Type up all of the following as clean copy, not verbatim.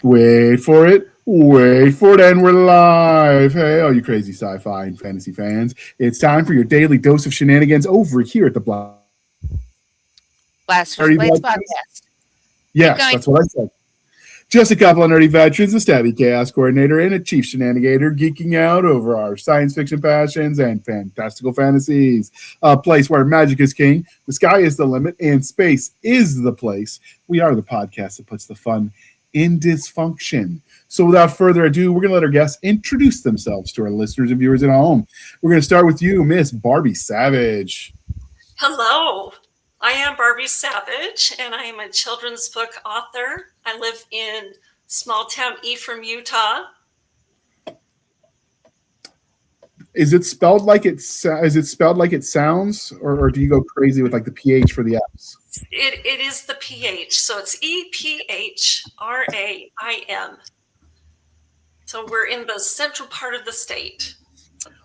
Wait for it. Wait for it, and we're live. Hey, all you crazy sci-fi and fantasy fans. It's time for your daily dose of shenanigans over here at the Blasters Nerdy Blades Veterans. podcast. Keep Yes, going. that's what I said. Just a couple of nerdy veterans, a Stabby chaos coordinator, and a chief shenanigator geeking out over our science fiction passions and fantastical fantasies. A place where magic is king, the sky is the limit, and space is the place. We are the podcast that puts the fun in dysfunction. So without further ado, we're going to let our guests introduce themselves to our listeners and viewers at home. We're going to start with you, Miss Barbie Savage. Hello, I am Barbie Savage, and I am a children's book author. I live in small town Ephraim, Utah. Is it spelled like it sounds, or do you go crazy with like the ph for the f's? It is the PH, so it's EPHRAIM. So we're in the central part of the state.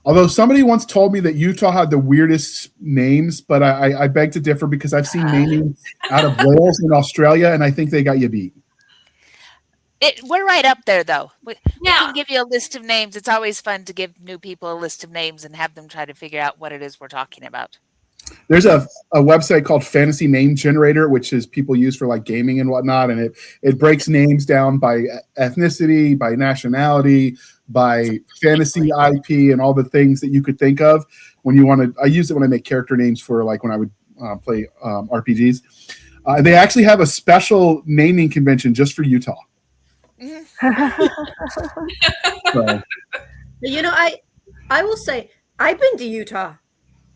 Although somebody once told me that Utah had the weirdest names, but I beg to differ because I've seen naming out of Wales and Australia, and I think they got you beat. We're right up there, though. We Yeah. can give you a list of names. It's always fun to give new people a list of names and have them try to figure out what it is we're talking about. There's a website called Fantasy Name Generator, which is people use for like gaming and whatnot, and it breaks names down by ethnicity, by nationality, by fantasy IP, and all the things that you could think of when you want to. I use it when I make character names for like when I would play RPGs. They actually have a special naming convention just for Utah. So, You know, I will say I've been to Utah.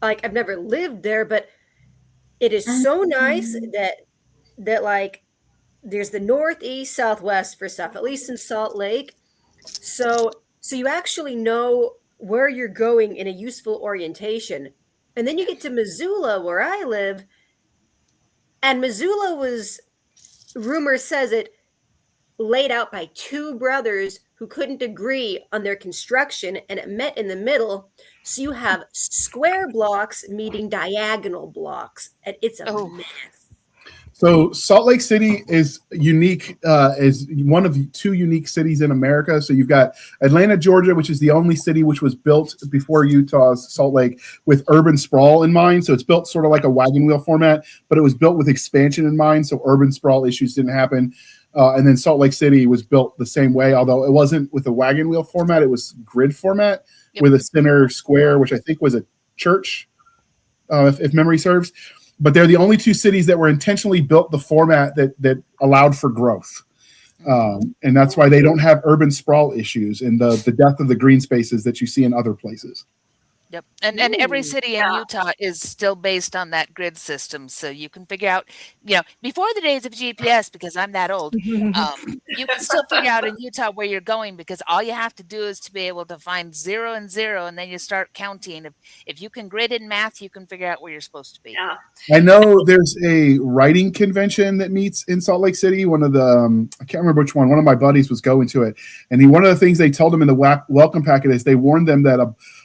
Like I've never lived there, but it is so nice that like there's the northeast, southwest for stuff, at least in Salt Lake. So you actually know where you're going in a useful orientation. And then you get to Missoula, where I live, and Missoula was, rumor says it, laid out by two brothers who couldn't agree on their construction, and it met in the middle. So you have square blocks meeting diagonal blocks, and it's a mess. So Salt Lake City is unique, is one of two unique cities in America. So you've got Atlanta, Georgia, which is the only city which was built before Utah's Salt Lake with urban sprawl in mind. So it's built sort of like a wagon wheel format, but it was built with expansion in mind. So urban sprawl issues didn't happen. And then Salt Lake City was built the same way, although it wasn't with a wagon wheel format. It was grid format with a center square, which I think was a church, if memory serves. But they're the only two cities that were intentionally built the format that allowed for growth. And that's why they don't have urban sprawl issues and the death of the green spaces that you see in other places. Yep. And every city in Utah is still based on that grid system. So you can figure out, before the days of GPS, because I'm that old, you can still figure out in Utah where you're going, because all you have to do is to be able to find 0 and 0, and then you start counting. If you can grid in math, you can figure out where you're supposed to be. Yeah. I know there's a writing convention that meets in Salt Lake City. One of the, I can't remember which one. One of my buddies was going to it. And one of the things they told him in the welcome packet is they warned them that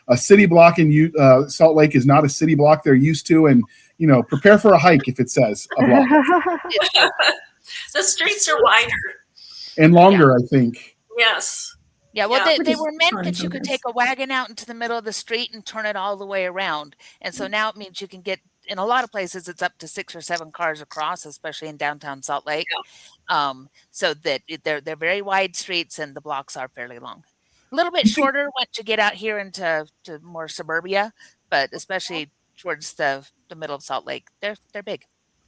a city block in Salt Lake is not a city block they're used to, and prepare for a hike if it says a block. The streets are wider and longer, I think. Yes. Yeah, well, they were meant that you could take a wagon out into the middle of the street and turn it all the way around, and so now it means you can get, in a lot of places, it's up to 6 or 7 cars across, especially in downtown Salt Lake. Yeah. So that they're very wide streets, and the blocks are fairly long. A little bit shorter once you get out here into more suburbia, but especially towards the middle of Salt Lake, they're big.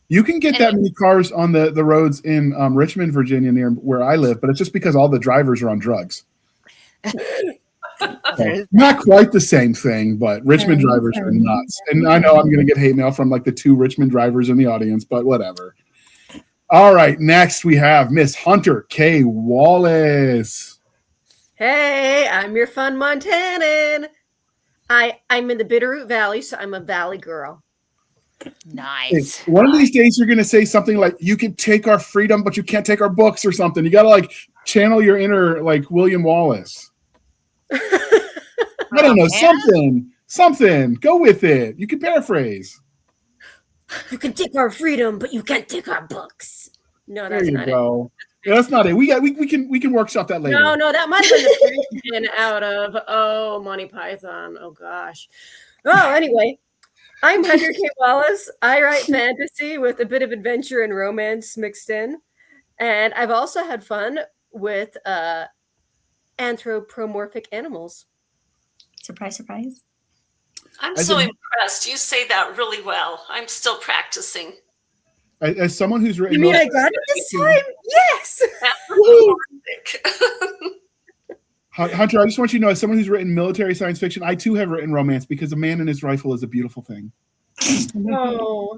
You can get that many cars on the roads in Richmond, Virginia, near where I live, but it's just because all the drivers are on drugs. So, not quite the same thing, but Richmond drivers are nuts. And I know I'm going to get hate mail from like the 2 Richmond drivers in the audience, but whatever. All right, next we have Miss Hunter K. Wallace. Hey, I'm your fun Montanan. I'm in the Bitterroot Valley, so I'm a valley girl. Nice. One of these days you're going to say something like, you can take our freedom, but you can't take our books or something. You got to like channel your inner like William Wallace. I don't know, something. Go with it. You can paraphrase. You can take our freedom, but you can't take our books. No, There that's you not it. go. Yeah, that's not it. We can workshop that later. No, that might have been the version out of Monty Python. Oh gosh. Oh, anyway, I'm Hunter K. Wallace. I write fantasy with a bit of adventure and romance mixed in, and I've also had fun with anthropomorphic animals. Surprise, surprise. I'm so impressed. You say that really well. I'm still practicing. As someone who's written, You mean I got it this time? Yes. Hunter, I just want you to know, as someone who's written military science fiction, I too have written romance because a man and his rifle is a beautiful thing. Oh,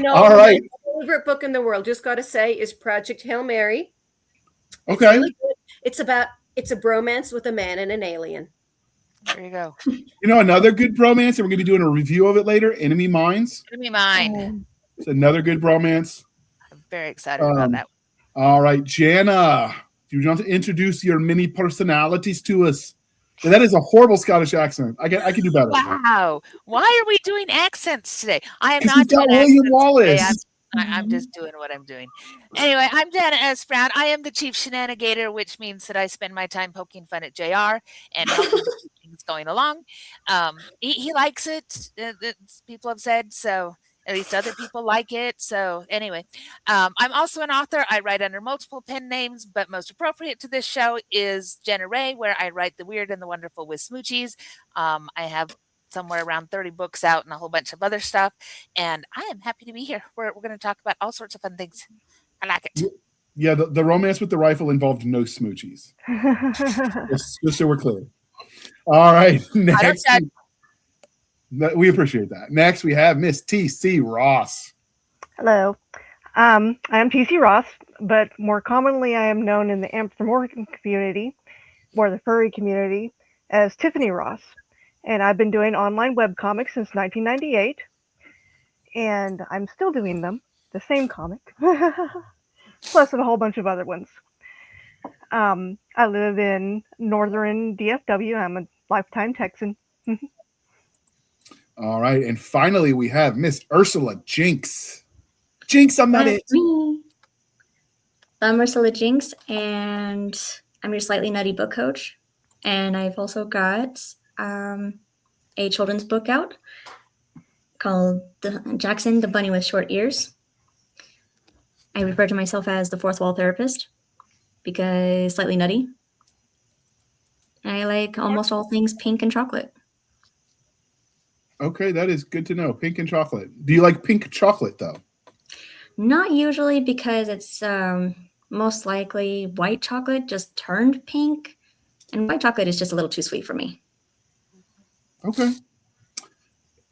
all right. My favorite book in the world, just got to say, is Project Hail Mary. Okay. It's really good. It's a bromance with a man and an alien. There you go. Another good bromance, and we're going to be doing a review of it later. Enemy Mines. Enemy Mine. It's another good bromance. I'm very excited about that. All right, Jana, do you want to introduce your mini personalities to us? And that is a horrible Scottish accent. I can do better. Wow. Why are we doing accents today? I am not you've got doing William accents Wallace. today. I'm just doing what I'm doing. Anyway, I'm Jana S. Brown. I am the chief Shenanigator, which means that I spend my time poking fun at JR and helping keep things going along. He likes it. People have said so. At least other people like it. So anyway, I'm also an author. I write under multiple pen names, but most appropriate to this show is Jenna Ray, where I write the weird and the wonderful with Smoochies. I have somewhere around 30 books out and a whole bunch of other stuff. And I am happy to be here. We're going to talk about all sorts of fun things. I like it. Yeah, the romance with the rifle involved no smoochies. just so we're clear. All right. Next, we appreciate that. Next, we have Miss T.C. Ross. Hello. I am T.C. Ross, but more commonly I am known in the anthropomorphic community, or the furry community, as Tiffany Ross. And I've been doing online webcomics since 1998, and I'm still doing them, the same comic, plus a whole bunch of other ones. I live in northern DFW. I'm a lifetime Texan. All right, and finally we have Miss Ursula Jinx. Jinx, I'm not it. Me. I'm Ursula Jinx, and I'm your slightly nutty book coach. And I've also got a children's book out called Jackson, the Bunny with Short Ears. I refer to myself as the fourth wall therapist because slightly nutty. I like almost all things pink and chocolate. Okay, that is good to know. Pink and chocolate. Do you like pink chocolate, though? Not usually, because it's most likely white chocolate just turned pink. And white chocolate is just a little too sweet for me. Okay.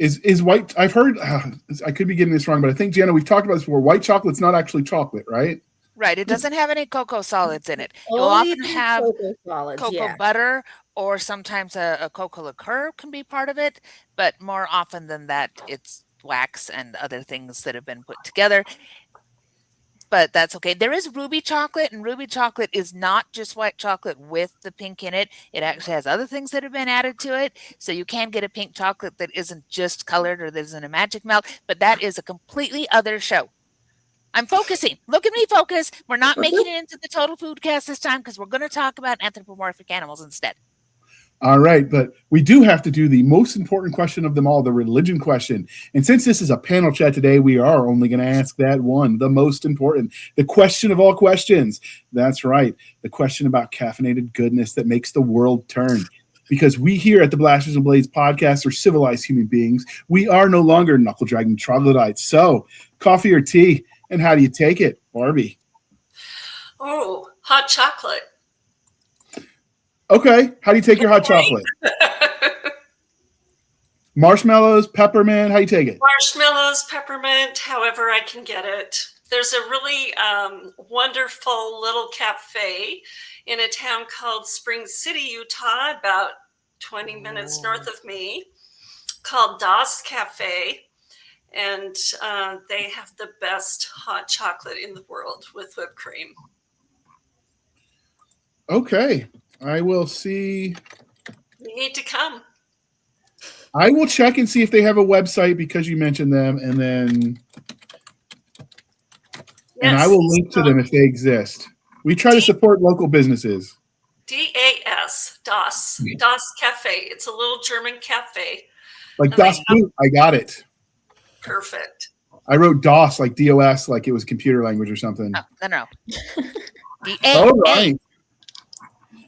Is white, I've heard, I could be getting this wrong, but I think, Jana, we've talked about this before. White chocolate's not actually chocolate, right? Right. It doesn't have any cocoa solids in it. You'll Only often have cocoa solids, cocoa butter, or sometimes a cocoa liqueur can be part of it. But more often than that, it's wax and other things that have been put together. But that's okay. There is ruby chocolate, and ruby chocolate is not just white chocolate with the pink in it. It actually has other things that have been added to it. So you can get a pink chocolate that isn't just colored or that isn't a magic melt, but that is a completely other show. I'm focusing. Look at me focus. We're not making it into the total food cast this time because we're going to talk about anthropomorphic animals instead. All right, but we do have to do the most important question of them all, the religion question. And since this is a panel chat today, we are only going to ask that one, the most important, the question of all questions. That's right, the question about caffeinated goodness that makes the world turn. Because we here at the Blasters and Blades podcast are civilized human beings. We are no longer knuckle-dragging troglodytes. So, coffee or tea, and how do you take it, Barbie? Oh, hot chocolate. Okay, how do you take your hot chocolate? Marshmallows, peppermint, how do you take it? Marshmallows, peppermint, however I can get it. There's a really wonderful little cafe in a town called Spring City, Utah, about 20 minutes north of me, called Das Cafe. And they have the best hot chocolate in the world with whipped cream. Okay, I will see. You need to come. I will check and see if they have a website because you mentioned them, and then And I will link to them if they exist. We try to support local businesses. DAS, Das Cafe. It's a little German cafe. Like Das Boot, I got it. Perfect. I wrote DOS, like DOS, like it was computer language or something. No. All right.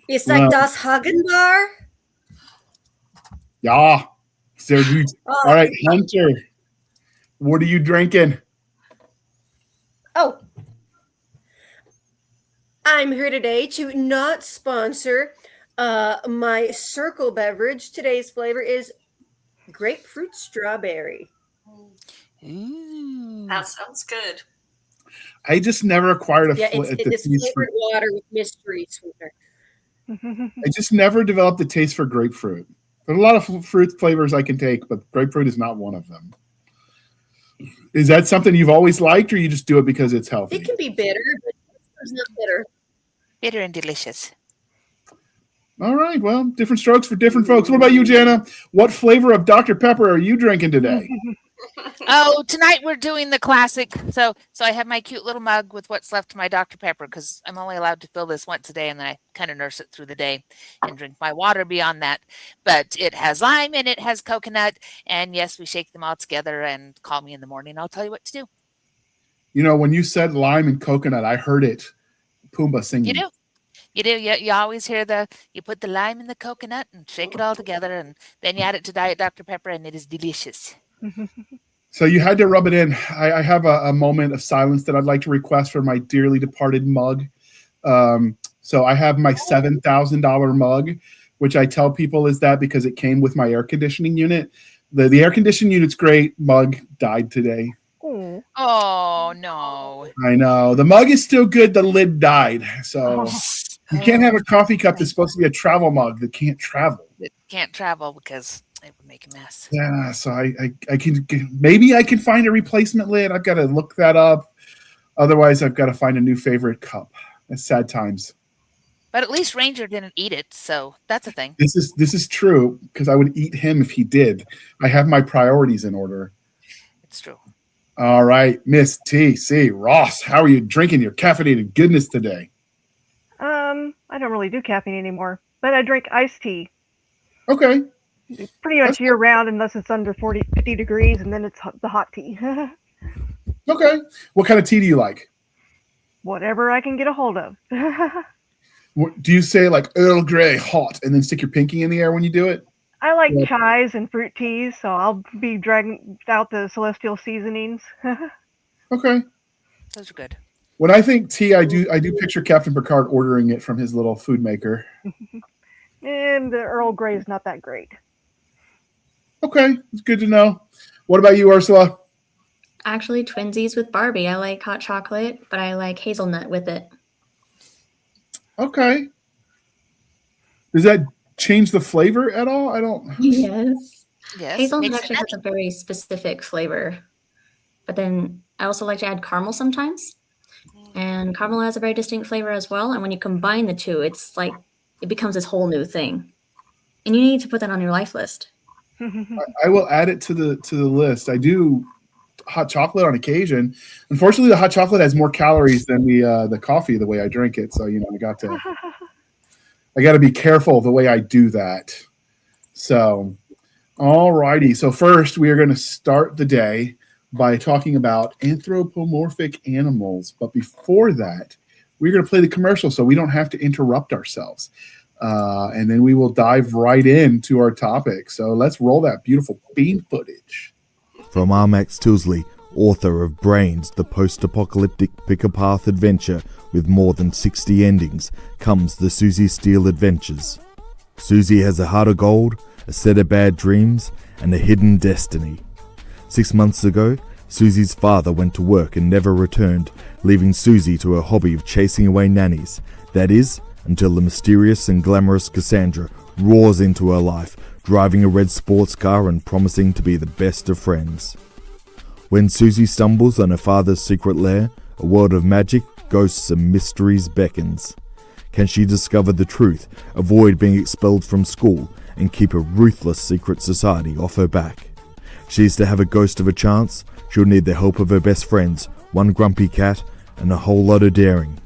It's like Das Hagen Bar. Yeah. Sehr gut. All right, Hunter. What are you drinking? Oh. I'm here today to not sponsor my Circle beverage. Today's flavor is grapefruit strawberry. Ooh. That sounds good. I just never acquired it's flavored water with mystery sweetener. I just never developed the taste for grapefruit. There are a lot of fruit flavors I can take, but grapefruit is not one of them. Is that something you've always liked, or you just do it because it's healthy? It can be bitter, but it's not bitter. Bitter and delicious. All right. Well, different strokes for different folks. What about you, Jana? What flavor of Dr. Pepper are you drinking today? Oh, tonight we're doing the classic. So I have my cute little mug with what's left of my Dr. Pepper because I'm only allowed to fill this once a day, and then I kind of nurse it through the day and drink my water beyond that. But it has lime and it has coconut, and yes, we shake them all together and call me in the morning. I'll tell you what to do. You know, when you said lime and coconut, I heard it. Pumbaa singing. You do. You always hear you put the lime in the coconut and shake it all together, and then you add it to Diet Dr. Pepper, and it is delicious. So you had to rub it in. I have a moment of silence that I'd like to request for my dearly departed mug. So I have my $7,000 mug, which I tell people is that because it came with my air conditioning unit. The air conditioning unit's great. Mug died today. Oh, no. I know. The mug is still good. The lid died. So you can't have a coffee cup that's supposed to be a travel mug that can't travel. It can't travel because it would make a mess. Yeah, so I can maybe I can find a replacement lid. I've got to look that up. Otherwise, I've got to find a new favorite cup. It's sad times. But at least Ranger didn't eat it, so that's a thing. This is true because I would eat him if he did. I have my priorities in order. It's true. All right, Miss T.C. Ross, how are you drinking your caffeinated goodness today? I don't really do caffeine anymore, but I drink iced tea. Okay. Pretty much year round unless it's under 50 degrees, and then it's the hot tea. Okay. What kind of tea do you like? Whatever I can get a hold of. Do you say like Earl Grey hot and then stick your pinky in the air when you do it? I like chais and fruit teas, so I'll be dragging out the celestial seasonings. Okay. Those are good. When I think tea, I do picture Captain Picard ordering it from his little food maker. And the Earl Grey is not that great. Okay, it's good to know. What about you, Ursula? Actually, twinsies with Barbie. I like hot chocolate, but I like hazelnut with it. Okay. Does that change the flavor at all? I don't. Yes. Hazelnut Makes actually it has a very specific flavor. But then I also like to add caramel sometimes. And caramel has a very distinct flavor as well. And when you combine the two, it's like it becomes this whole new thing. And you need to put that on your life list. I will add it to the list. I do hot chocolate on occasion. Unfortunately, the hot chocolate has more calories than the coffee the way I drink it. So I got to be careful the way I do that. So, all righty. So first, we are going to start the day by talking about anthropomorphic animals. But before that, we're going to play the commercial so we don't have to interrupt ourselves. And then we will dive right into our topic. So let's roll that beautiful bean footage. From R. Max Tilsley, author of Brains, the post-apocalyptic pick-a-path adventure with more than 60 endings, comes the Susie Steele adventures. Susie has a heart of gold, a set of bad dreams, and a hidden destiny. 6 months ago, Susie's father went to work and never returned, leaving Susie to her hobby of chasing away nannies. That is, until the mysterious and glamorous Cassandra roars into her life, driving a red sports car and promising to be the best of friends. When Susie stumbles on her father's secret lair, a world of magic, ghosts and mysteries beckons. Can she discover the truth, avoid being expelled from school, and keep a ruthless secret society off her back? She's to have a ghost of a chance. She'll need the help of her best friends, one grumpy cat, and a whole lot of daring.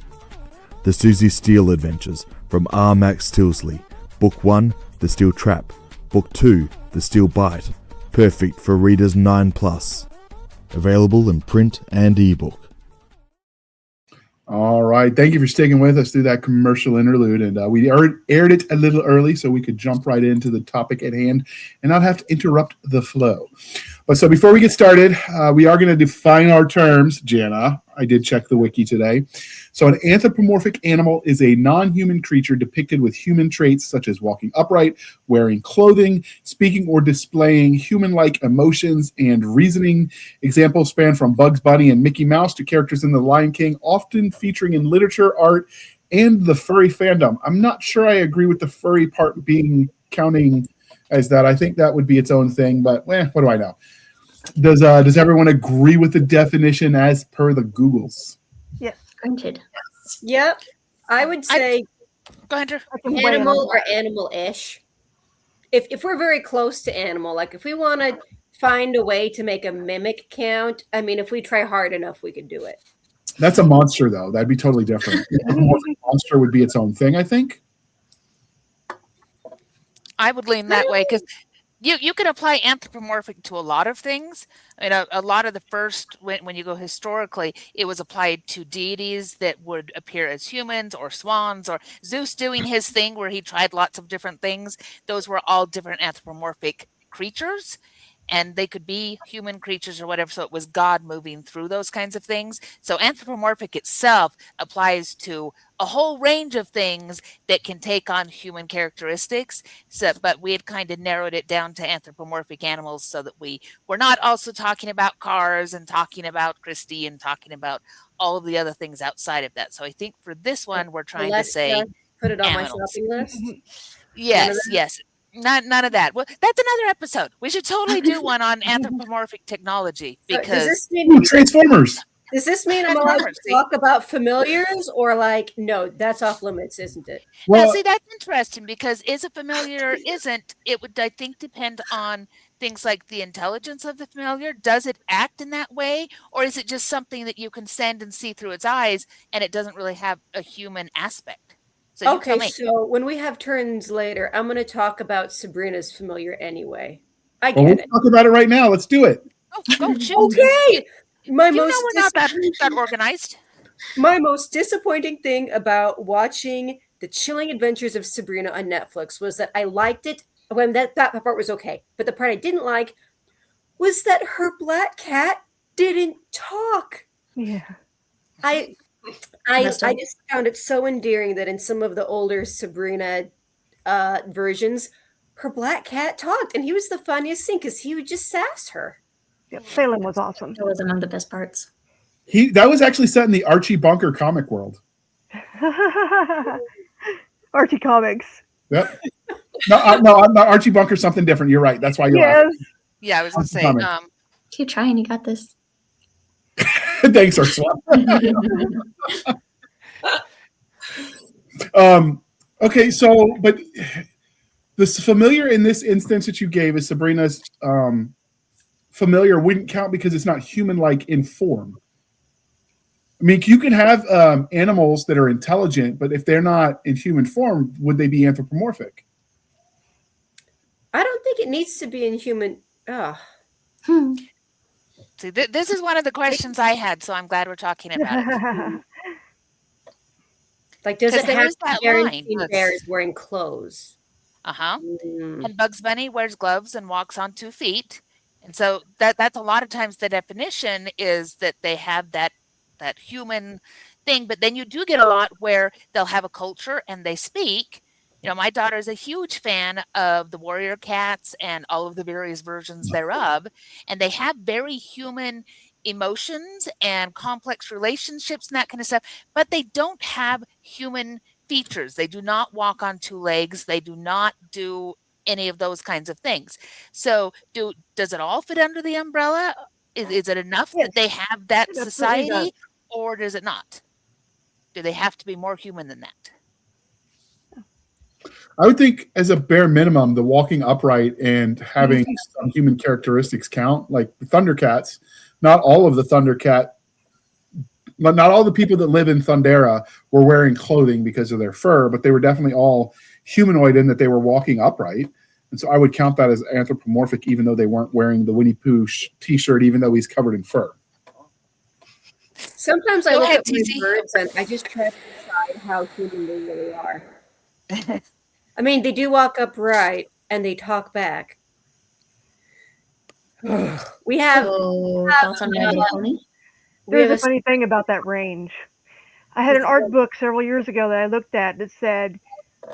The Susie Steele Adventures from R. Max Tilsley. Book 1, The Steel Trap. Book 2, The Steel Bite. Perfect for readers 9+. Available in print and ebook. All right. Thank you for sticking with us through that commercial interlude. And we aired it a little early so we could jump right into the topic at hand and not have to interrupt the flow. But so before we get started, we are going to define our terms. Jana, I did check the wiki today. So an anthropomorphic animal is a non-human creature depicted with human traits such as walking upright, wearing clothing, speaking or displaying human-like emotions and reasoning. Examples span from Bugs Bunny and Mickey Mouse to characters in The Lion King, often featuring in literature, art, and the furry fandom. I'm not sure I agree with the furry part being counting as that. I think that would be its own thing, but what do I know? Does everyone agree with the definition as per the Googles? Yes. Granted. Yep. I would say Go ahead, Drew. I can weigh in on animal or that. animal-ish. If we're very close to animal, like if we want to find a way to make a mimic count, I mean, if we try hard enough, we could do it. That's a monster, though. That'd be totally different. Anthropomorphic monster would be its own thing, I think. I would lean that way because you can apply anthropomorphic to a lot of things. I mean, a lot of the first, when you go historically, it was applied to deities that would appear as humans or swans, or Zeus doing his thing where he tried lots of different things. Those were all different anthropomorphic creatures, and they could be human creatures or whatever. So it was God moving through those kinds of things. So anthropomorphic itself applies to a whole range of things that can take on human characteristics. So, but we had kind of narrowed it down to anthropomorphic animals so that we were not also talking about cars and talking about Christie and talking about all of the other things outside of that. So I think for this one, we're trying to say put it on animals. my shopping list. Yes. None of that. Well, that's another episode. We should totally do one on anthropomorphic technology Does because this mean Transformers. I'm allowed to talk about familiars, or like no, that's off limits, isn't it? Well, see, that's interesting because is a familiar or isn't, it would, I think, depend on things like the intelligence of the familiar. Does it act in that way, or is it just something that you can send and see through its eyes and it doesn't really have a human aspect? So Okay, so when we have turns later, I'm going to talk about Sabrina's familiar anyway. I get We'll it. talk about it right now. Let's do it. Go shoot. Okay. My You know most we're not that organized. My most disappointing thing about watching The Chilling Adventures of Sabrina on Netflix was that I liked it when that part was okay. But the part I didn't like was that her black cat didn't talk. Yeah. I just found it so endearing that in some of the older Sabrina versions, her black cat talked, and he was the funniest thing because he would just sass her. Yep. Salem was awesome. That was among the best parts. That was actually set in the Archie Bunker comic world. Archie Comics. Yep. No, not Archie Bunker. Something different. You're right. That's why you're Yes. Yeah, I was going to say. Comic. Keep trying. You got this. Thanks, Ursula. Okay, so but this familiar in this instance that you gave is Sabrina's familiar wouldn't count because it's not human-like in form. I mean, you can have animals that are intelligent, but if they're not in human form, would they be anthropomorphic? I don't think it needs to be in human. See, this is one of the questions I had, so I'm glad we're talking about it. Like, does it There have is that line. bears wearing clothes? Uh-huh. And Bugs Bunny wears gloves and walks on 2 feet. And so that's a lot of times the definition is that they have that human thing. But then you do get a lot where they'll have a culture and they speak. You know, my daughter is a huge fan of the warrior cats and all of the various versions thereof. And they have very human emotions and complex relationships and that kind of stuff. But they don't have human features. They do not walk on 2 legs. They do not do any of those kinds of things. So does it all fit under the umbrella? Is it enough that they have that society, or does it not? Do they have to be more human than that? I would think as a bare minimum, the walking upright and having some human characteristics count, like the Thundercats. Not all of the Thundercat not all the people that live in Thundera were wearing clothing because of their fur, but they were definitely all humanoid in that they were walking upright. And so I would count that as anthropomorphic, even though they weren't wearing the Winnie Pooh t-shirt, even though he's covered in fur. Sometimes I Go look ahead, at my TC. birds and I just try to decide how human they really are. I mean, they do walk upright and they talk back. We have So, thoughts on My Little Pony? There's a funny thing about that range. I had an art book several years ago that I looked at that said,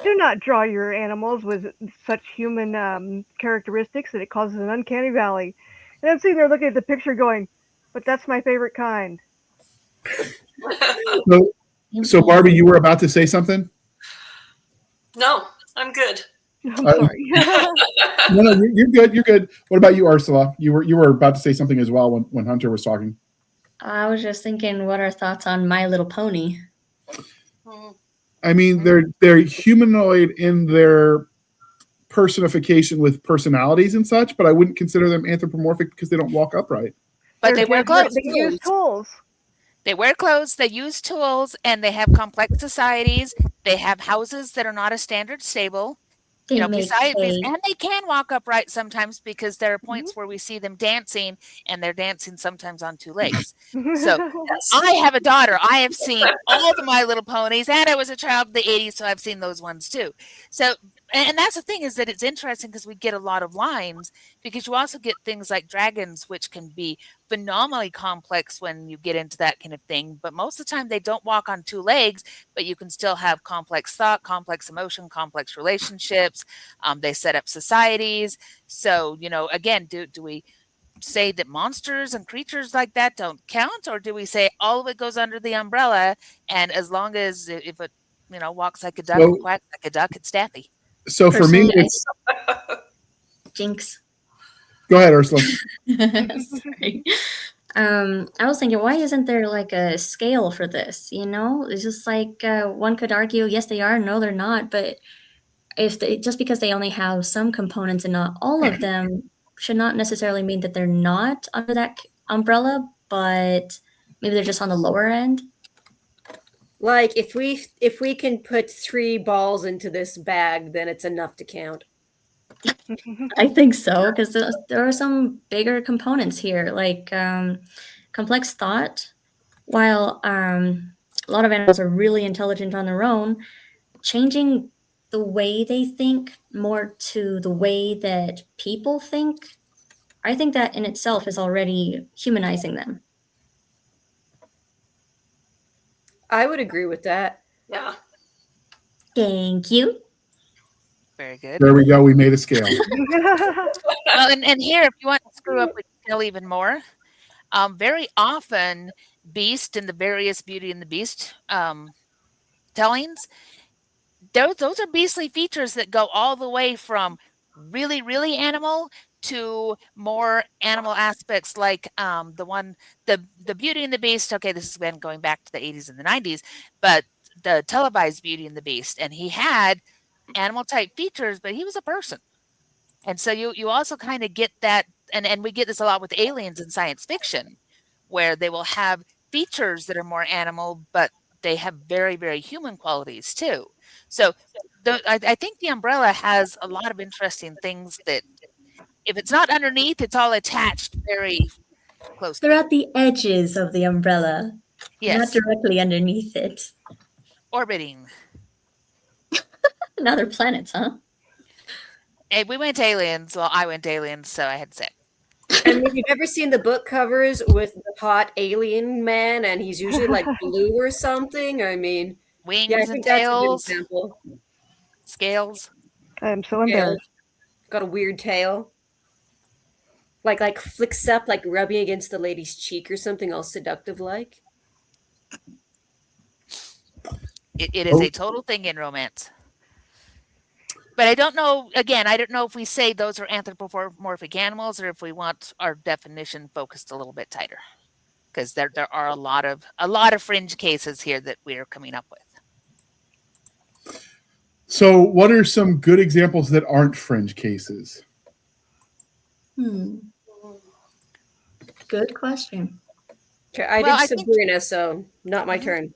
do not draw your animals with such human characteristics that it causes an uncanny valley. And I'm sitting there looking at the picture going, but that's my favorite kind. So Barbie, you were about to say something? No, I'm good. I'm sorry. No, you're good. You're good. What about you, Ursula? You were about to say something as well when Hunter was talking. I was just thinking, what are thoughts on My Little Pony? I mean, they're humanoid in their personification with personalities and such, but I wouldn't consider them anthropomorphic because they don't walk upright. But they wear clothes. They use tools. They wear clothes, they use tools, and they have complex societies. They have houses that are not a standard stable. They And make they can walk upright sometimes because there are points where we see them dancing, and they're dancing sometimes on two legs. So I have a daughter. I have seen all the My Little Ponies, and I was a child of the 80s, so I've seen those ones too. So, and that's the thing, is that it's interesting because we get a lot of lines, because you also get things like dragons, which can be phenomenally complex when you get into that kind of thing. But most of the time they don't walk on two legs, but you can still have complex thought, complex emotion, complex relationships. They set up societies. So, again, do we say that monsters and creatures like that don't count, or do we say all of it goes under the umbrella, and as long as if it walks like a duck and quacks like a duck, it's Stabby? So for me, it's Jinx. Go ahead, Ursula. Sorry. I was thinking, why isn't there like a scale for this? It's just like one could argue, yes, they are, no, they're not. But just because they only have some components and not all of them, should not necessarily mean that they're not under that umbrella. But maybe they're just on the lower end. Like if we can put 3 balls into this bag, then it's enough to count. I think so, because there are some bigger components here, like complex thought. While a lot of animals are really intelligent on their own, changing the way they think more to the way that people think, I think that in itself is already humanizing them. I would agree with that. Yeah. Thank you. Very good. There we go. We made a scale. Well, and here, if you want to screw up with scale even more, very often Beast and the various Beauty and the Beast tellings, those are beastly features that go all the way from really, really animal to more animal aspects, like the Beauty and the Beast. Okay, this has been going back to the 80s and the 90s, but the televised Beauty and the Beast, and he had animal type features, but he was a person. And so you also kind of get that, and we get this a lot with aliens in science fiction, where they will have features that are more animal, but they have very, very human qualities too. So I think the umbrella has a lot of interesting things that, if it's not underneath, it's all attached very close. They're at the edges of the umbrella, Yes. not directly underneath it. Orbiting. And other planets, huh? Hey, we went aliens. Well, I went aliens, so I had to say. And if you've ever seen the book covers with the hot alien man, and he's usually like blue or something, I mean, Wings I and think that's a good tails, example. scales. I'm so embarrassed. Got a weird tail. Like flicks up, like rubbing against the lady's cheek or something, all seductive like. It is a total thing in romance. But I don't know, again, I don't know if we say those are anthropomorphic animals or if we want our definition focused a little bit tighter. Because there are a lot of fringe cases here that we're coming up with. So what are some good examples that aren't fringe cases? Good question. Okay, I Well, did I think- Sabrina, so not my Mhm. turn.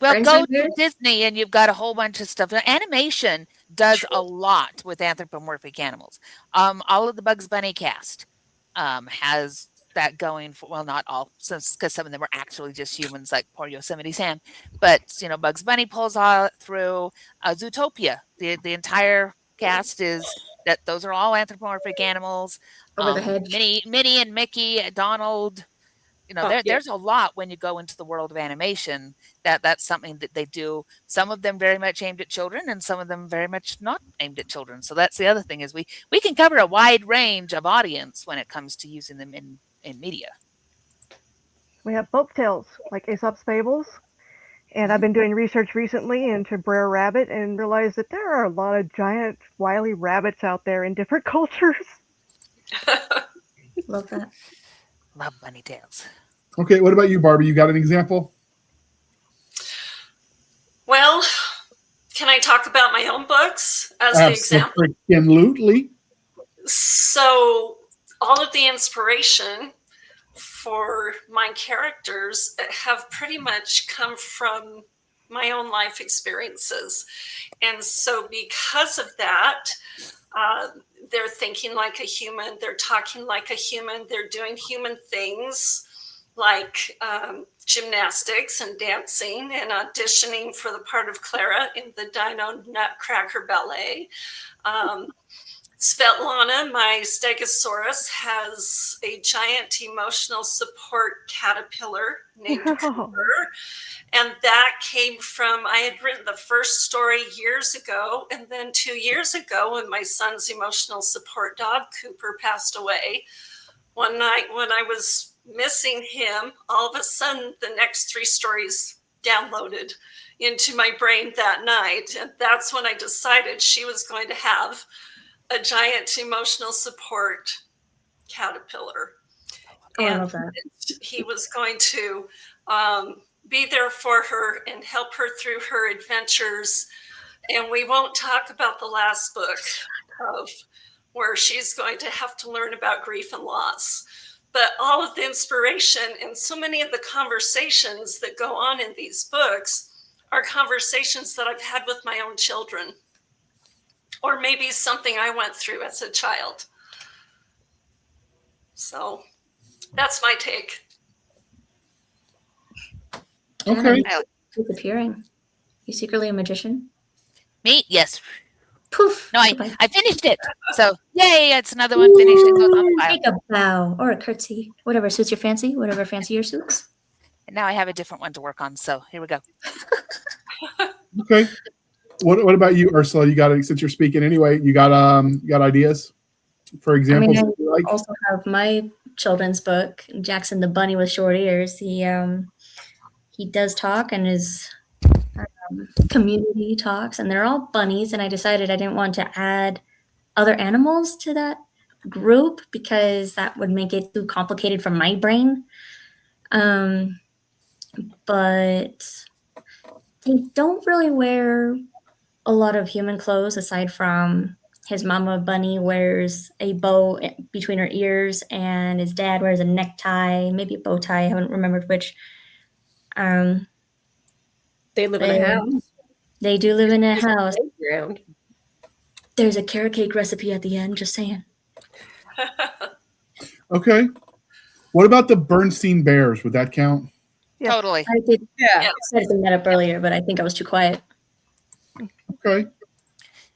Well, Friends go are to good. Disney and you've got a whole bunch of stuff. Animation does a lot with anthropomorphic animals. All of the Bugs Bunny cast has that going for, well, not all, because some of them were actually just humans, like poor Yosemite Sam. But Bugs Bunny pulls all through. Zootopia. The entire cast is that those are all anthropomorphic animals. Over the hedge. Minnie and Mickey, Donald. Yeah. There's a lot when you go into the world of animation that's something that they do. Some of them very much aimed at children, and some of them very much not aimed at children. So that's the other thing is we can cover a wide range of audience when it comes to using them in media. We have folk tales like Aesop's Fables. And I've been doing research recently into Brer Rabbit and realized that there are a lot of giant, wily rabbits out there in different cultures. Love that. Love bunny tails. Okay, what about you, Barbie? You got an example? Well, can I talk about my own books as the example? Absolutely. So all of the inspiration for my characters have pretty much come from my own life experiences. And so because of that, they're thinking like a human, they're talking like a human, they're doing human things like gymnastics and dancing and auditioning for the part of Clara in the Dino Nutcracker Ballet. Svetlana, my Stegosaurus, has a giant emotional support caterpillar named Cooper. And that came from, I had written the first story years ago. And then 2 years ago, when my son's emotional support dog, Cooper, passed away, one night when I was missing him, all of a sudden the next 3 stories downloaded into my brain that night. And that's when I decided she was going to have a giant emotional support caterpillar. Oh, I And love that. he was going to be there for her and help her through her adventures. And we won't talk about the last book of where she's going to have to learn about grief and loss. But all of the inspiration and so many of the conversations that go on in these books are conversations that I've had with my own children, or maybe something I went through as a child. So that's my take. Okay. Jana, disappearing. You secretly a magician? Me? Yes. Poof. No, Goodbye. I finished it. So yay, it's another one finished. It goes on the pile. Take a bow or a curtsy, whatever suits your fancy, whatever fancy your suits. And now I have a different one to work on. So here we go. Okay. What about you, Ursula? You got it since you're speaking anyway. You got ideas for examples? I that you like? also have my children's book, Jackson the Bunny with Short Ears. He does talk and his community talks, and they're all bunnies. And I decided I didn't want to add other animals to that group because that would make it too complicated for my brain. But they don't really wear a lot of human clothes aside from his mama bunny wears a bow between her ears and his dad wears a necktie, maybe a bow tie. I haven't remembered which. They live in a house. They do live in a There's a house. playground. There's a carrot cake recipe at the end, just saying. Okay. What about the Bernstein Bears? Would that count? Yes. Totally. I did Yeah. try to bring that up earlier, but I think I was too quiet. Okay.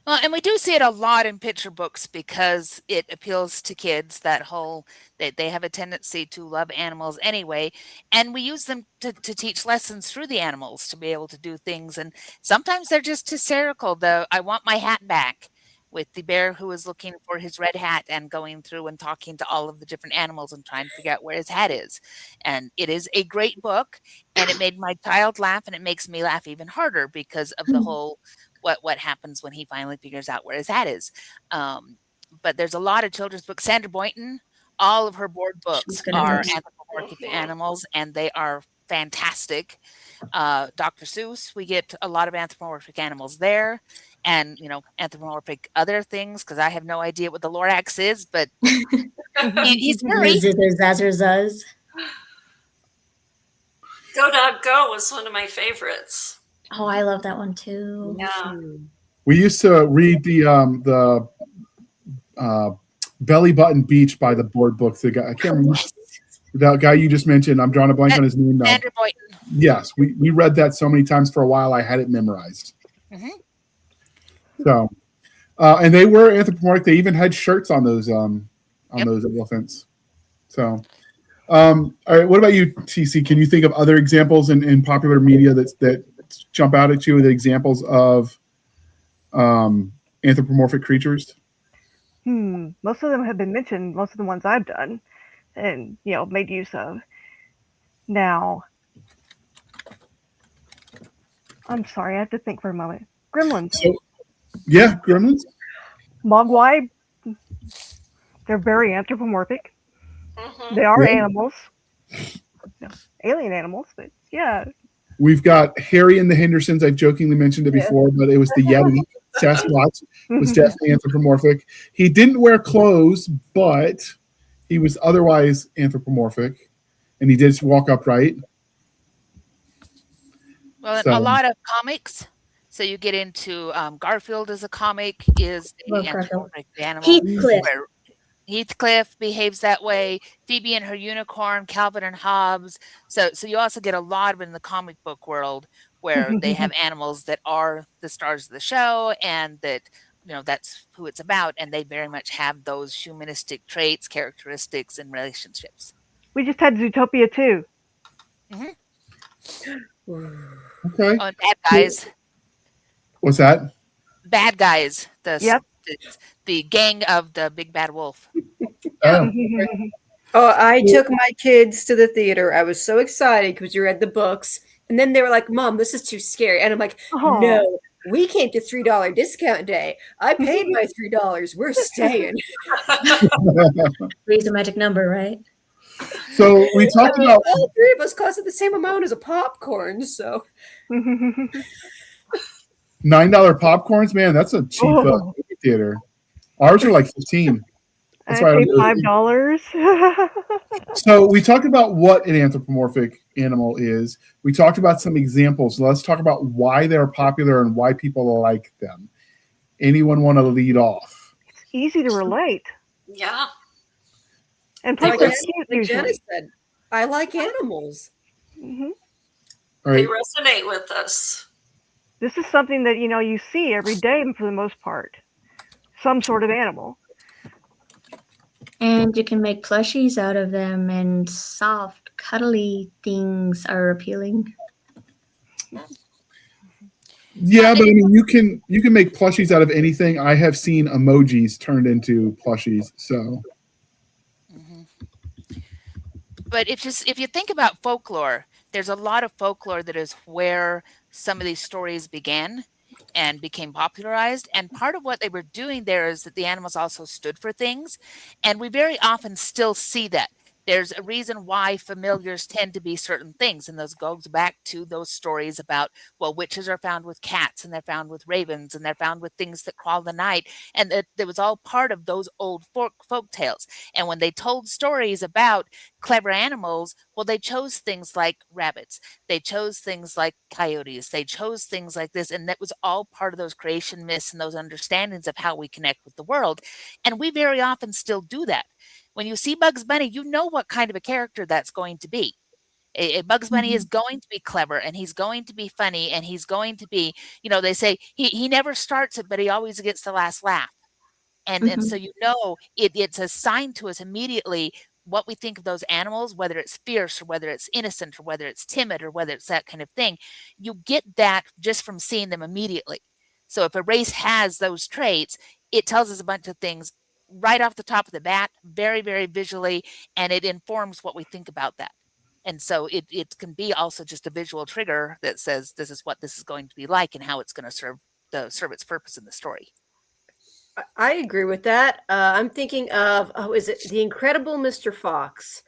Well, and we do see it a lot in picture books because it appeals to kids. That whole they have a tendency to love animals anyway, and we use them to teach lessons through the animals to be able to do things. And sometimes they're just hysterical. The I want my hat back with the bear who is looking for his red hat and going through and talking to all of the different animals and trying to figure out where his hat is. And it is a great book, and it made my child laugh, and it makes me laugh even harder because of the whole what happens when he finally figures out where his hat is. But there's a lot of children's books. Sandra Boynton, all of her board books good at are those. anthropomorphic animals, and they are fantastic. Dr. Seuss, we get a lot of anthropomorphic animals there, and anthropomorphic other things because I have no idea what the Lorax is, but he's furry. Zizzer, zazzer, zuzz. Go Dog Go was one of my favorites. Oh, I love that one too. Yeah. We used to read the Belly Button Beach by the Board Books. The guy, I can't remember that guy you just mentioned. I'm drawing a blank on his name now. Andrew Boynton. Yes, we read that so many times for a while. I had it memorized. Mhm. So, and they were anthropomorphic. They even had shirts on those Yep. those elephants. So, all right. What about you, TC? Can you think of other examples in popular media that jump out at you? The examples of anthropomorphic creatures? Most of them have been mentioned. Most of the ones I've done, and made use of. Now, I'm sorry, I have to think for a moment. Gremlins. Yeah, gremlins. Mogwai. They're very anthropomorphic. Mhm. They are Yeah. animals, alien animals, but yeah. We've got Harry and the Hendersons. I've jokingly mentioned it before, but it was the Yeti. Sasquatch was definitely anthropomorphic. He didn't wear clothes, but he was otherwise anthropomorphic, and he did walk upright. Well, So- a lot of comics. So you get into Garfield as a comic is the Love Garfield. anthropomorphic animal. Heathcliff. Where Heathcliff behaves that way. Phoebe and her unicorn, Calvin and Hobbes. So you also get a lot of it in the comic book world where they have animals that are the stars of the show, and that that's who it's about, and they very much have those humanistic traits, characteristics, and relationships. We just had Zootopia too. Okay. Oh, and bad guys. What's that? Bad guys. Yep. The gang of the big bad wolf. Oh, Oh, I took my kids to the theater. I was so excited because you read the books. And then they were like, Mom, this is too scary. And I'm like, Aw. no, we came to $3 discount day. I paid my $3. We're staying. Three's a magic number, right? so we talked about All three of us costed the same amount as a popcorn. So $9 popcorns. Man, that's a cheap movie theater. Ours are like 15. That's why I I paid don't know. $5. So we talked about what an anthropomorphic animal is. We talked about some examples. Let's talk about why they're popular and why people like them. Anyone want to lead off? It's easy to relate. Yeah. And plus, like they're cute Jana usually. said, I like animals. Mhm. All They right. resonate with us. This is something that you see every day for the most part. Some sort of animal. And you can make plushies out of them, and soft, cuddly things are appealing. Yeah, but I mean, you can make plushies out of anything. I have seen emojis turned into plushies. So But if you think about folklore, there's a lot of folklore that is where some of these stories began and became popularized. And part of what they were doing there is that the animals also stood for things. And we very often still see that. There's a reason why familiars tend to be certain things. And those goes back to those stories about, well, witches are found with cats, and they're found with ravens, and they're found with things that crawl the night. And that was all part of those old folk tales. And when they told stories about clever animals, well, they chose things like rabbits. They chose things like coyotes. They chose things like this. And that was all part of those creation myths and those understandings of how we connect with the world. And we very often still do that. When you see Bugs Bunny, you know what kind of a character that's going to be. A Bugs Bunny is going to be clever, and he's going to be funny, and he's going to be, they say he never starts it, but he always gets the last laugh. And so it's assigned to us immediately what we think of those animals, whether it's fierce or whether it's innocent or whether it's timid or whether it's that kind of thing. You get that just from seeing them immediately. So if a race has those traits, it tells us a bunch of things right off the top of the bat, very, very visually, and it informs what we think about that. And so it can be also just a visual trigger that says this is what this is going to be like and how it's going to serve its purpose in the story. I agree with that. I'm thinking of, is it The Incredible Mr. Fox?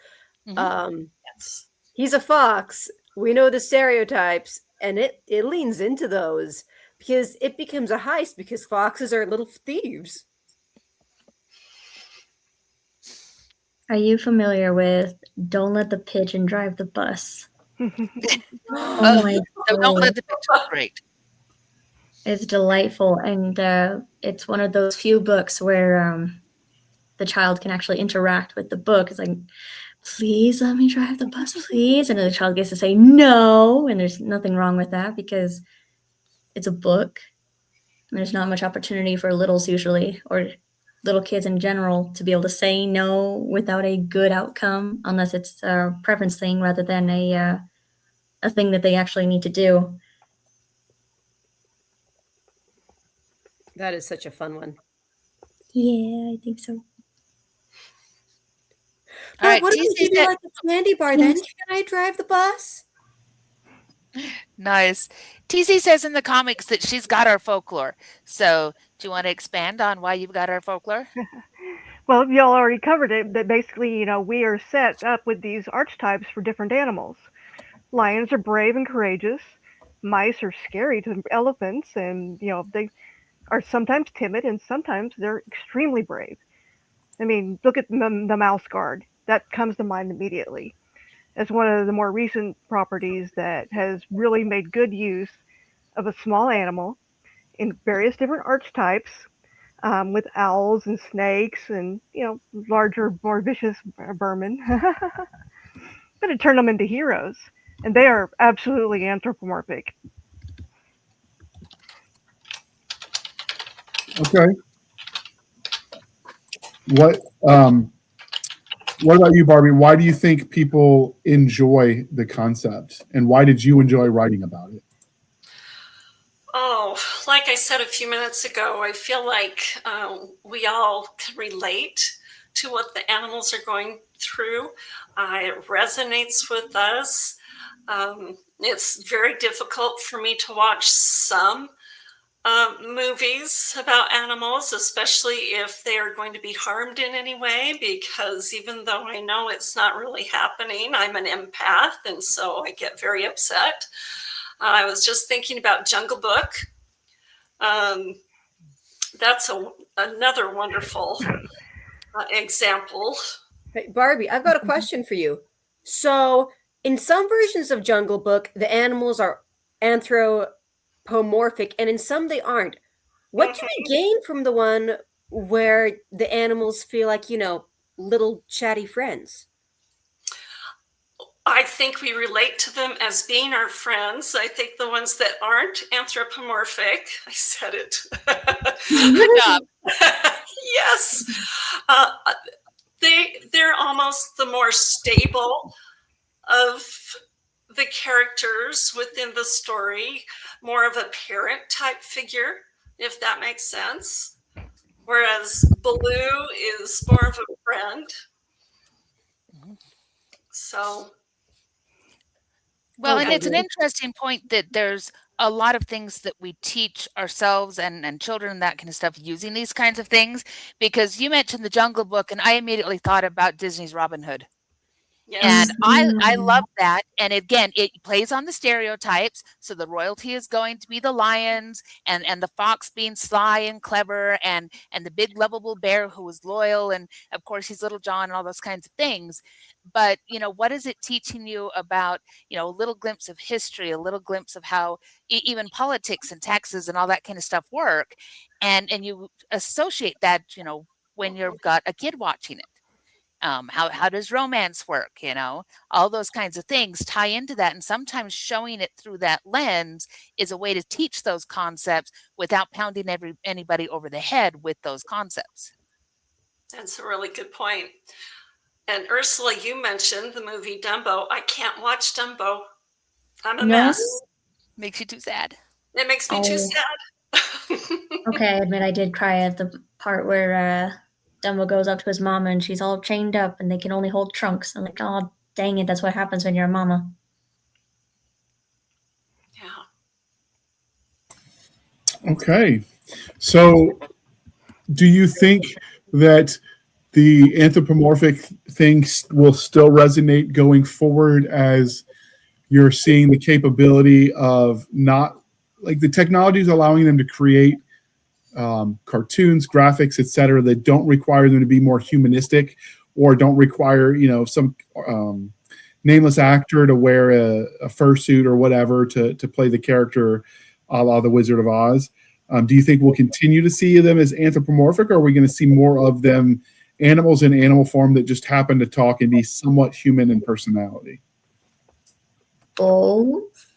Yes. He's a fox. We know the stereotypes, and it leans into those because it becomes a heist because foxes are little thieves. Are you familiar with Don't Let the Pigeon Drive the Bus? Oh my So don't god. let the pictures break. It's delightful, and it's one of those few books where the child can actually interact with the book. It's like, please let me drive the bus, please. And then the child gets to say no, and there's nothing wrong with that because it's a book. And there's not much opportunity for littles usually, or little kids in general, to be able to say no without a good outcome, unless it's a preference thing rather than a thing that they actually need to do. That is such a fun one. Yeah, I think so. But right, what if we TC give you said- like a candy bar then? Can I drive the bus? Nice. TC says in the comics that she's got our folklore. So do you want to expand on why you've got our folklore? Well, y'all already covered it, that basically, we are set up with these archetypes for different animals. Lions are brave and courageous. Mice are scary to elephants, and, they are sometimes timid, and sometimes they're extremely brave. I mean, look at the mouse guard. That comes to mind immediately as one of the more recent properties that has really made good use of a small animal in various different archetypes, with owls and snakes and, larger, more vicious vermin. But it turned them into heroes, and they are absolutely anthropomorphic. Okay. What about you, Barbie? Why do you think people enjoy the concept, and why did you enjoy writing about it? Oh, like I said a few minutes ago, I feel like we all can relate to what the animals are going through. It resonates with us. It's very difficult for me to watch some movies about animals, especially if they are going to be harmed in any way, because even though I know it's not really happening, I'm an empath, and so I get very upset. I was just thinking about Jungle Book. That's another wonderful example. Hey, Barbie, I've got a question for you. So, in some versions of Jungle Book, the animals are anthropomorphic, and in some they aren't. What do we gain from the one where the animals feel like, little chatty friends? I think we relate to them as being our friends. I think the ones that aren't anthropomorphic, I said it. Good job. Yes. They're almost the more stable of the characters within the story, more of a parent type figure, if that makes sense. Whereas Baloo is more of a friend. So. Well, and it's an interesting point that there's a lot of things that we teach ourselves and children and that kind of stuff using these kinds of things, because you mentioned the Jungle Book and I immediately thought about Disney's Robin Hood. Yes. And I love that. And again, it plays on the stereotypes. So the royalty is going to be the lions and the fox being sly and clever and the big lovable bear who is loyal. And of course, he's Little John and all those kinds of things. But, what is it teaching you about, a little glimpse of history, a little glimpse of how even politics and taxes and all that kind of stuff work. And you associate that, when you've got a kid watching it. How does romance work? All those kinds of things tie into that. And sometimes showing it through that lens is a way to teach those concepts without pounding anybody over the head with those concepts. That's a really good point. And Ursula, you mentioned the movie Dumbo. I can't watch Dumbo. I'm a mess. Makes you too sad. It makes me too sad. Okay, I admit I did cry at the part where Dumbo goes up to his mama and she's all chained up and they can only hold trunks. I'm like, oh, dang it, that's what happens when you're a mama. Yeah. Okay. So do you think that the anthropomorphic things will still resonate going forward as you're seeing the capability of not like the technology is allowing them to create cartoons, graphics, etc., that don't require them to be more humanistic or don't require, some nameless actor to wear a fursuit or whatever to play the character a la the Wizard of Oz. Do you think we'll continue to see them as anthropomorphic, or are we going to see more of them animals in animal form that just happen to talk and be somewhat human in personality? Both.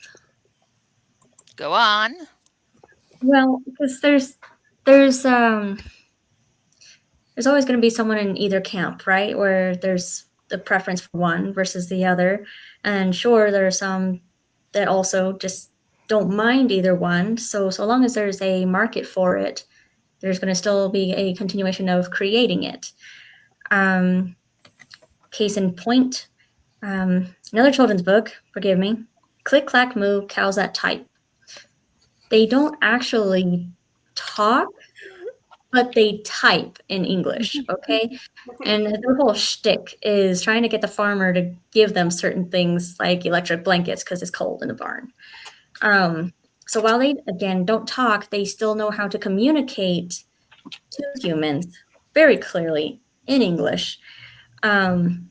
Go on. Well, because there's always going to be someone in either camp, right? Where there's the preference for one versus the other. And sure, there are some that also just don't mind either one. So long as there's a market for it, there's going to still be a continuation of creating it. Case in point, another children's book, forgive me, Click, Clack, Moo, Cows That Type. They don't actually talk, but they type in English, okay? And their whole shtick is trying to get the farmer to give them certain things like electric blankets because it's cold in the barn. So while they, again, don't talk, they still know how to communicate to humans very clearly in English. And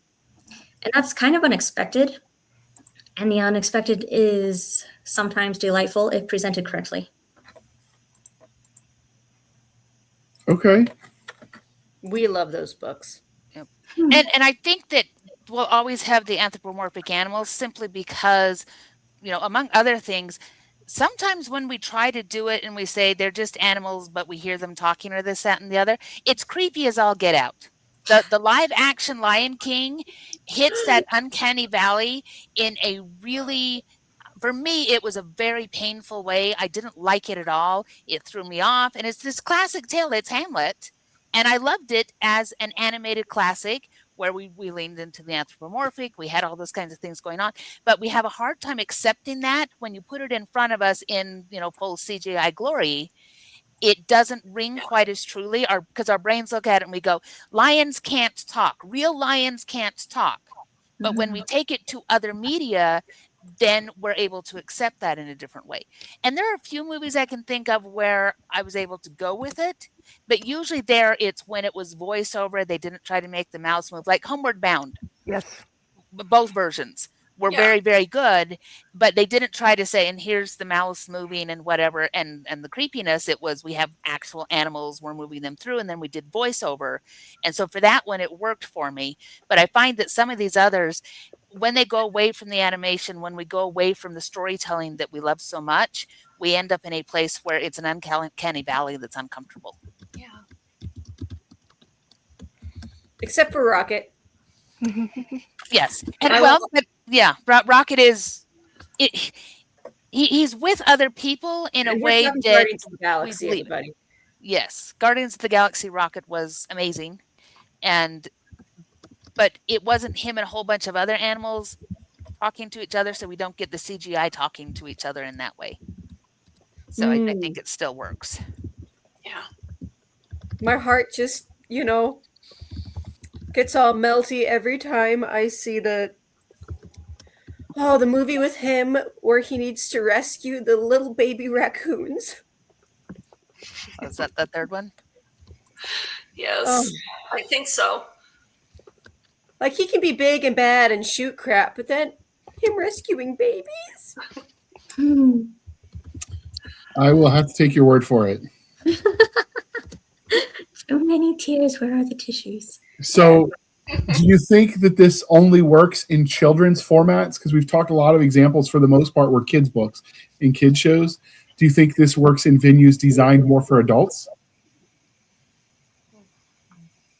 that's kind of unexpected. And the unexpected is sometimes delightful if presented correctly. Okay. We love those books. Yep. And I think that we'll always have the anthropomorphic animals simply because, among other things, sometimes when we try to do it and we say they're just animals, but we hear them talking or this, that, and the other, it's creepy as all get out. The live action Lion King hits that uncanny valley in a really, for me, it was a very painful way. I didn't like it at all. It threw me off. And it's this classic tale. It's Hamlet. And I loved it as an animated classic where we leaned into the anthropomorphic. We had all those kinds of things going on. But we have a hard time accepting that when you put it in front of us in, full CGI glory. It doesn't ring quite as truly, because our brains look at it and we go, lions can't talk. Real lions can't talk. But when we take it to other media, then we're able to accept that in a different way. And there are a few movies I can think of where I was able to go with it. But usually it's when it was voiceover. They didn't try to make the mouse move, like Homeward Bound. Yes. Both versions were very, very good, but they didn't try to say, and here's the mouse moving and whatever, and the creepiness. It was, we have actual animals, we're moving them through, and then we did voiceover. And so for that one, it worked for me. But I find that some of these others, when they go away from the animation, when we go away from the storytelling that we love so much, we end up in a place where it's an uncanny valley that's uncomfortable. Yeah. Except for Rocket. Yes. And Rocket is he's with other people in a way that Guardians of the Galaxy, everybody. Yes. Guardians of the Galaxy Rocket was amazing. But it wasn't him and a whole bunch of other animals talking to each other, so we don't get the CGI talking to each other in that way. So I think it still works. Yeah. My heart just, gets all melty every time I see the movie with him where he needs to rescue the little baby raccoons. Is that the third one? Yes, I think so. Like, he can be big and bad and shoot crap, but then him rescuing babies? I will have to take your word for it. So many tears. Where are the tissues? So, do you think that this only works in children's formats? Because we've talked a lot of examples, for the most part, were kids' books and kids' shows. Do you think this works in venues designed more for adults?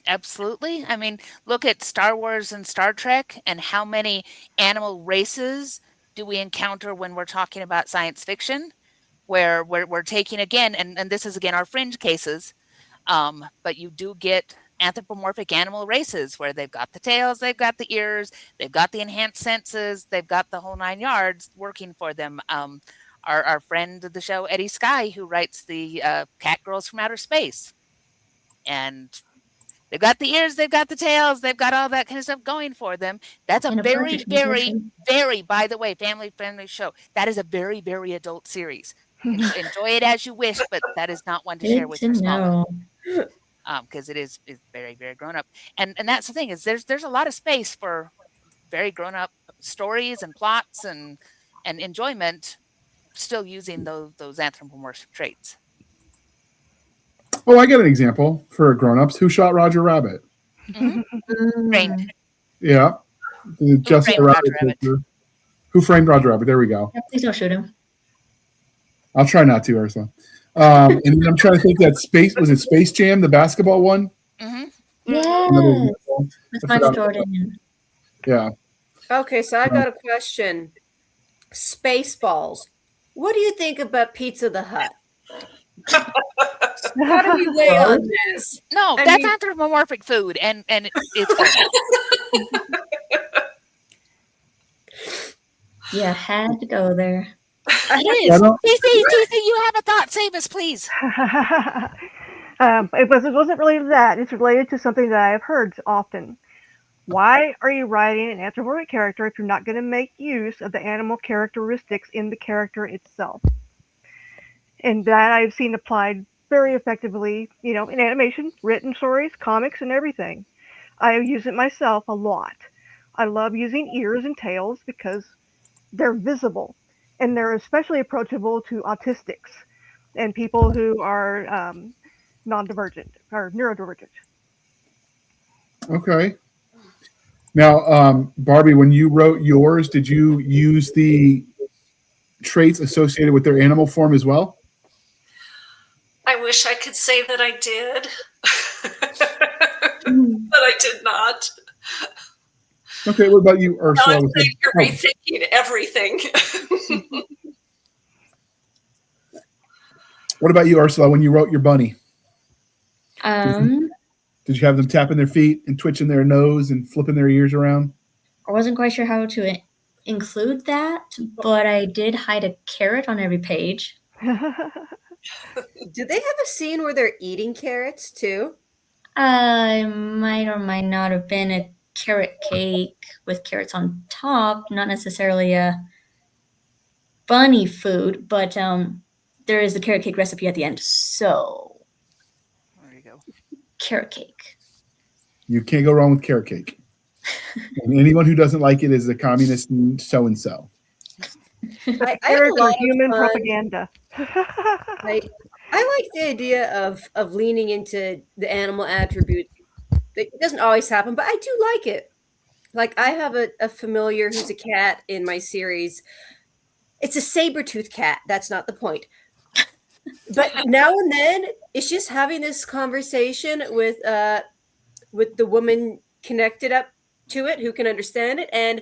Absolutely. I mean, look at Star Wars and Star Trek, and how many animal races do we encounter when we're talking about science fiction, where we're taking, again, and this is, again, our fringe cases, but you do get anthropomorphic animal races where they've got the tails, they've got the ears, they've got the enhanced senses, they've got the whole 9 yards working for them. Our friend of the show, Eddie Skye, who writes the Cat Girls from Outer Space, and they've got the ears, they've got the tails, they've got all that kind of stuff going for them. That's a very, very, very, by the way, family-friendly show. That is a very, very adult series. Enjoy it as you wish, but that is not one to share with your smaller. Because it's very, very grown up. And that's the thing, is there's a lot of space for very grown up stories and plots and enjoyment, still using those anthropomorphic traits. Oh, I got an example for grown-ups. Who shot Roger Rabbit? Framed. Yeah. Just framed the Roger Rabbit Rabbit? picture. Who framed Roger Rabbit? There we go. Yeah, please don't shoot him. I'll try not to, Ursula. And then I'm trying to think that Space Jam, the basketball one? Mm-hmm. Yeah. Another With I Michael forgot. Jordan. Yeah. Okay, so I got a question. Spaceballs. What do you think about Pizza the Hut? How do we weigh on this? No, I that's mean- anthropomorphic food, and it's good. Yeah, had to go there. It I is. don't- TC, you have a thought. Save us, please. It wasn't related to that. It's related to something that I have heard often. Why are you writing an anthropomorphic character if you're not going to make use of the animal characteristics in the character itself? And that I've seen applied very effectively, in animation, written stories, comics, and everything. I use it myself a lot. I love using ears and tails because they're visible, and they're especially approachable to autistics and people who are non-divergent or neurodivergent. Okay. Now, Barbie, when you wrote yours, did you use the traits associated with their animal form as well? I wish I could say that I did, but I did not. Okay, what about you, Now Ursula? I'm saying you're rethinking everything. What about you, Ursula, when you wrote your bunny? Did you have them tapping their feet and twitching their nose and flipping their ears around? I wasn't quite sure how to include that, but I did hide a carrot on every page. Do they have a scene where they're eating carrots too? I might or might not have been a carrot cake with carrots on top, not necessarily a bunny food, but there is the carrot cake recipe at the end. So, There you go. carrot cake. You can't go wrong with carrot cake. And anyone who doesn't like it is a communist and so-and-so. I had a Carrots lot are of human fun. propaganda. I like the idea of leaning into the animal attributes. It doesn't always happen, but I do like it. Like I have a familiar who's a cat in my series. It's a saber-toothed cat. That's not the point. But now and then it's just having this conversation with the woman connected up to it who can understand it, and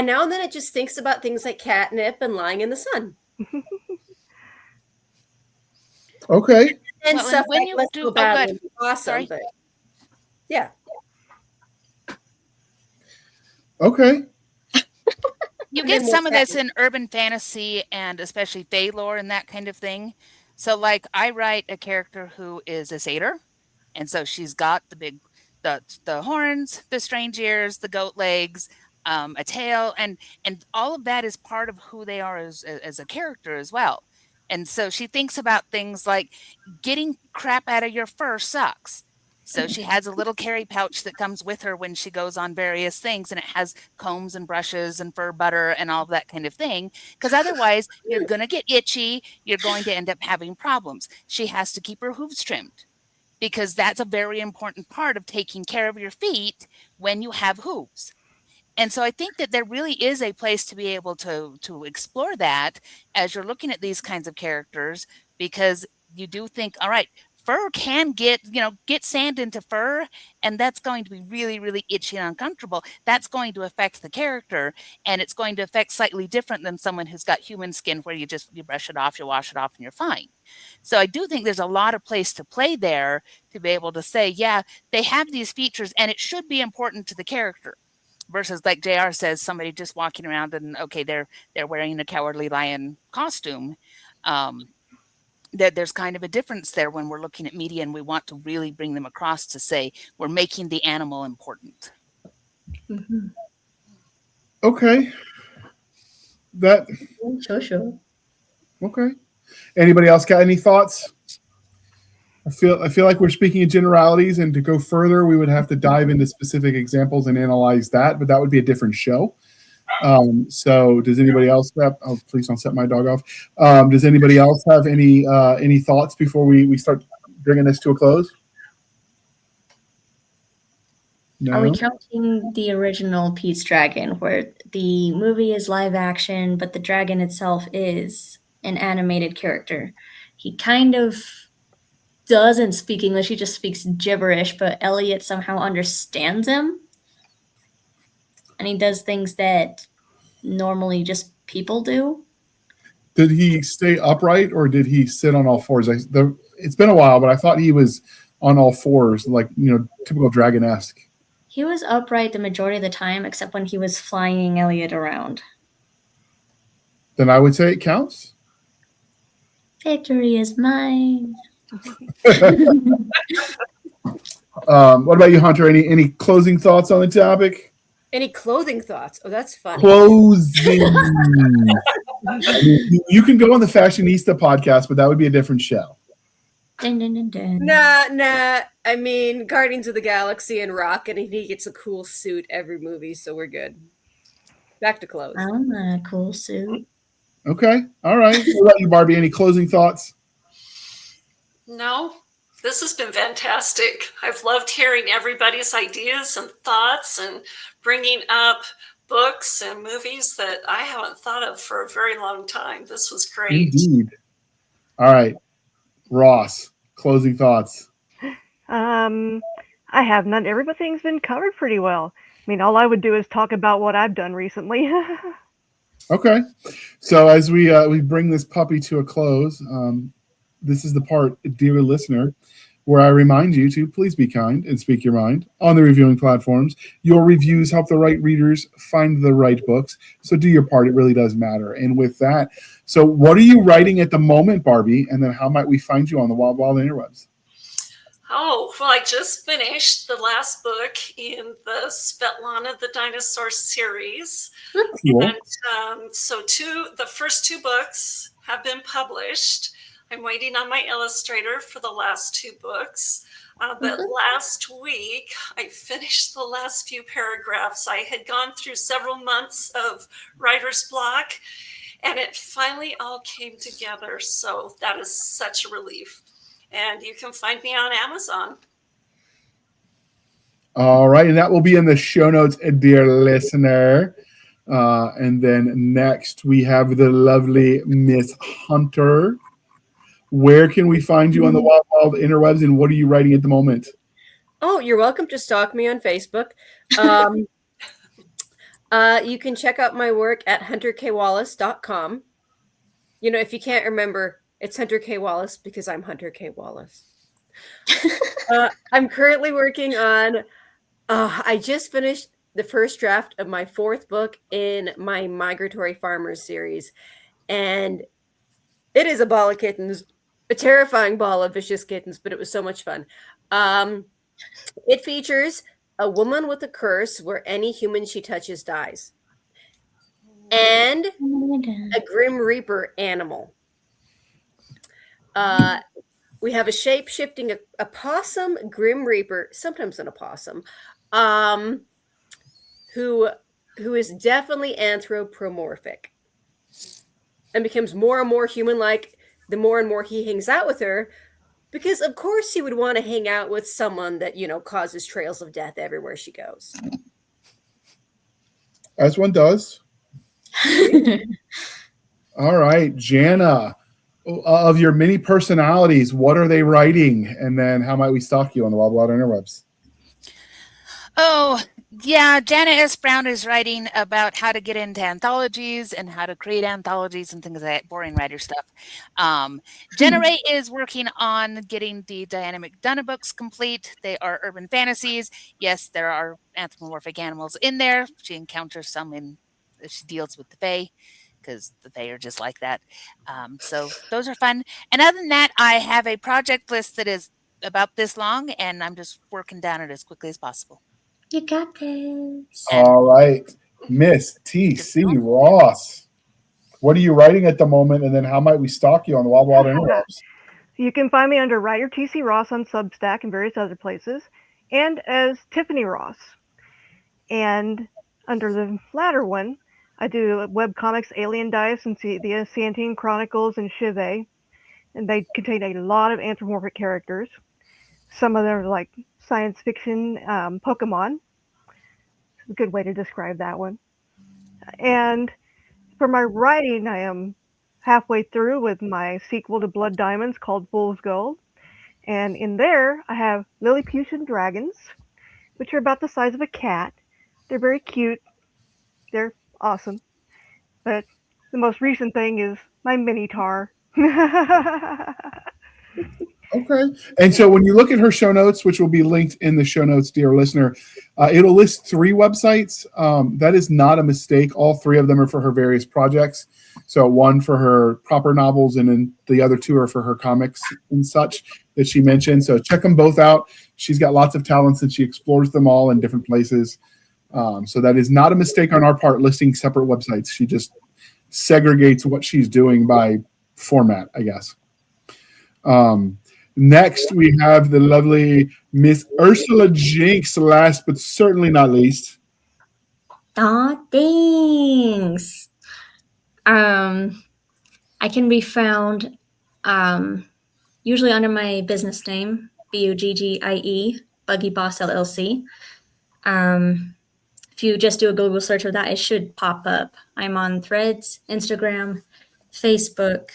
now and then it just thinks about things like catnip and lying in the sun Okay. and Well, stuff when like you let's do- go oh, bad good. would be awesome. Sorry. But yeah, Okay. You And get then more some of this cat- in urban fantasy and especially fae lore and that kind of thing. So, like, I write a character who is a satyr, and so she's got the horns, the strange ears, the goat legs, a tail, and all of that is part of who they are as a character as well. And so she thinks about things like getting crap out of your fur sucks. So she has a little carry pouch that comes with her when she goes on various things, and it has combs and brushes and fur butter and all of that kind of thing. Because otherwise, you're going to get itchy. You're going to end up having problems. She has to keep her hooves trimmed because that's a very important part of taking care of your feet when you have hooves. And so I think that there really is a place to be able to explore that as you're looking at these kinds of characters, because you do think, all right, fur can get sand into fur, and that's going to be really, really itchy and uncomfortable. That's going to affect the character, and it's going to affect slightly different than someone who's got human skin where you brush it off, you wash it off, and you're fine. So I do think there's a lot of place to play there to be able to say, yeah, they have these features, and it should be important to the character. Versus, like JR says, somebody just walking around and okay, they're wearing a cowardly lion costume. There's kind of a difference there when we're looking at media and we want to really bring them across to say we're making the animal important. Mm-hmm. Okay. That Sure. okay. Anybody else got any thoughts I feel like we're speaking in generalities, and to go further, we would have to dive into specific examples and analyze that, but that would be a different show. So does anybody else have, oh, please don't set my dog off. Does anybody else have any thoughts before we start bringing this to a close? No? Are we counting the original Pete's Dragon, where the movie is live action, but the dragon itself is an animated character? He kind of doesn't speak English, he just speaks gibberish, but Elliot somehow understands him. And he does things that normally just people do. Did he stay upright or did he sit on all fours? It's been a while, but I thought he was on all fours, like, typical dragon-esque. He was upright the majority of the time, except when he was flying Elliot around. Then I would say it counts. Victory is mine. What about you, Hunter? Any closing thoughts on the topic? Any clothing thoughts? Oh, that's funny. Closing. You can go on the Fashionista podcast, but that would be a different show. Dun, dun, dun, dun. Nah. I mean, Guardians of the Galaxy and Rocket, and he gets a cool suit every movie, so we're good. Back to clothes. I want a cool suit. Okay. All right. What about you, Barbie? Any closing thoughts? No, this has been fantastic. I've loved hearing everybody's ideas and thoughts and bringing up books and movies that I haven't thought of for a very long time. This was great. Indeed. All right. Ross, closing thoughts. I have none. Everything's been covered pretty well. I mean, all I would do is talk about what I've done recently. Okay. So as we bring this puppy to a close, this is the part, dear listener, where I remind you to please be kind and speak your mind on the reviewing platforms. Your reviews help the right readers find the right books. So do your part. It really does matter. And with that, so what are you writing at the moment, Barbie? And then how might we find you on the wild interwebs? Oh, well, I just finished the last book in the Svetlana the Dinosaur series. Cool. And so the first two books have been published. I'm waiting on my illustrator for the last two books. But last week, I finished the last few paragraphs. I had gone through several months of writer's block, and it finally all came together. So that is such a relief. And you can find me on Amazon. All right. And that will be in the show notes, dear listener. And then next we have the lovely Miss Hunter. Where can we find you on the wild interwebs, and what are you writing at the moment? Oh, you're welcome to stalk me on Facebook. You can check out my work at hunterkwallace.com. If you can't remember, it's Hunter K. Wallace because I'm Hunter K. Wallace. I'm currently working on, I just finished the first draft of my fourth book in my Migratory Farmers series. And it is a ball of kittens, a terrifying ball of vicious kittens, but it was so much fun. It features a woman with a curse where any human she touches dies. And a Grim Reaper animal. We have a shape-shifting opossum, Grim Reaper, sometimes an opossum, who is definitely anthropomorphic and becomes more and more human-like the more and more he hangs out with her, because of course he would want to hang out with someone that, causes trails of death everywhere she goes. As one does. All right, Jana. Of your many personalities, what are they writing? And then how might we stalk you on the wild interwebs? Oh, yeah. Jana S. Brown is writing about how to get into anthologies and how to create anthologies and things like that, boring writer stuff. Jenna Ray is working on getting the Diana McDonough books complete. They are urban fantasies. Yes, there are anthropomorphic animals in there. She encounters some she deals with the Fae, because the Fae are just like that. So those are fun. And other than that, I have a project list that is about this long, and I'm just working down it as quickly as possible. You got this. All right. Miss T.C. Ross. What are you writing at the moment, and then how might we stalk you on the wild interwebs? You can find me under Writer TC Ross on Substack and various other places, and as Tiffany Ross. And under the latter one, I do webcomics Alien Dice and the Santine Chronicles and Shive, and they contain a lot of anthropomorphic characters. Some of them are like science fiction Pokemon. It's a good way to describe that one. And for my writing, I am halfway through with my sequel to Blood Diamonds called Fool's Gold. And in there, I have Lilliputian dragons, which are about the size of a cat. They're very cute. They're awesome. But the most recent thing is my Minotaur. Okay. And so when you look at her show notes, which will be linked in the show notes, dear listener, it'll list 3 websites. That is not a mistake. All 3 of them are for her various projects. So one for her proper novels, and then the other 2 are for her comics and such that she mentioned. So check them both out. She's got lots of talents and she explores them all in different places. So that is not a mistake on our part, listing separate websites. She just segregates what she's doing by format, I guess. Next, we have the lovely Miss Ursula Jinx, last but certainly not least. Aw, thanks. I can be found usually under my business name, Buggie, Buggy Boss LLC. If you just do a Google search of that, it should pop up. I'm on Threads, Instagram, Facebook.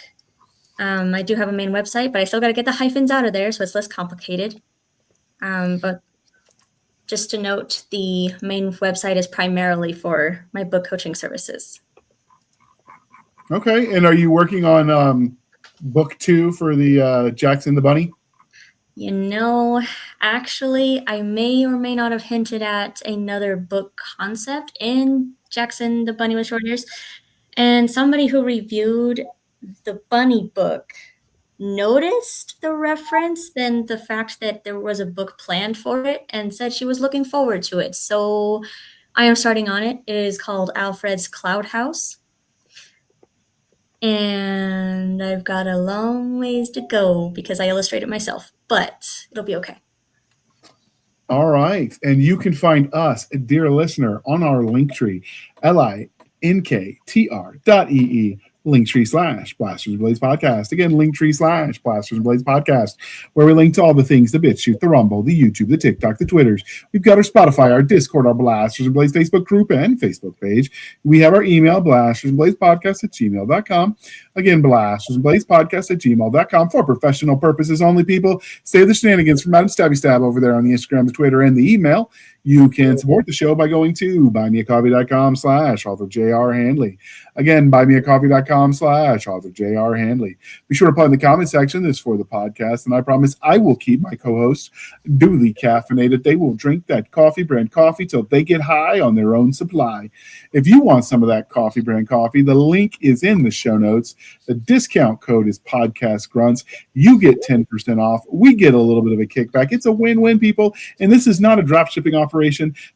I do have a main website, but I still got to get the hyphens out of there, so it's less complicated. But just to note, the main website is primarily for my book coaching services. Okay. And are you working on book 2 for the Jackson the Bunny? You know, actually, I may or may not have hinted at another book concept in Jackson the Bunny with Short Ears. And somebody who reviewed the bunny book noticed the reference than the fact that there was a book planned for it and said she was looking forward to it. So I am starting on it. It is called Alfred's Cloud House. And I've got a long ways to go because I illustrate it myself, but it'll be okay. All right. And you can find us, dear listener, on our Linktree, linktr.ee Linktree / Blasters and Blades Podcast. Again, Linktree / Blasters and Blades Podcast, where we link to all the things, the BitChute, the Rumble, the YouTube, the TikTok, the Twitters. We've got our Spotify, our Discord, our Blasters and Blades Facebook group and Facebook page. We have our email, blastersandbladespodcast@gmail.com. Again, blastersandbladespodcast@gmail.com for professional purposes only, people. Save the shenanigans from Madam Stabby Stab over there on the Instagram, the Twitter, and the email. You can support the show by going to buymeacoffee.com/author J.R. Handley. Again, buymeacoffee.com/author J.R. Handley. Be sure to put in the comment section this for the podcast, and I promise I will keep my co-hosts duly caffeinated. They will drink that coffee brand coffee till they get high on their own supply. If you want some of that coffee brand coffee, the link is in the show notes. The discount code is Podcast Grunts. You get 10% off. We get a little bit of a kickback. It's a win-win, people. And this is not a drop shipping operation.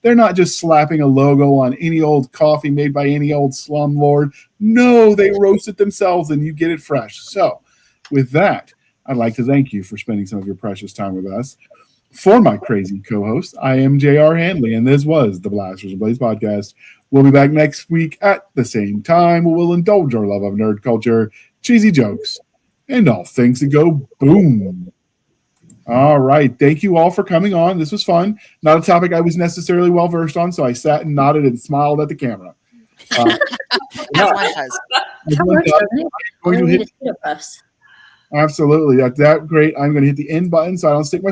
They're not just slapping a logo on any old coffee made by any old slumlord. No, they roast it themselves and you get it fresh. So with that, I'd like to thank you for spending some of your precious time with us. For my crazy co-host, I am J.R. Handley, and this was the Blasters and Blades Podcast. We'll be back next week at the same time. We'll indulge our love of nerd culture, cheesy jokes, and all things that go boom. All right. Thank you all for coming on. This was fun. Not a topic I was necessarily well-versed on, so I sat and nodded and smiled at the camera. As one does. Absolutely. That's that great. I'm going to hit the end button so I don't stick my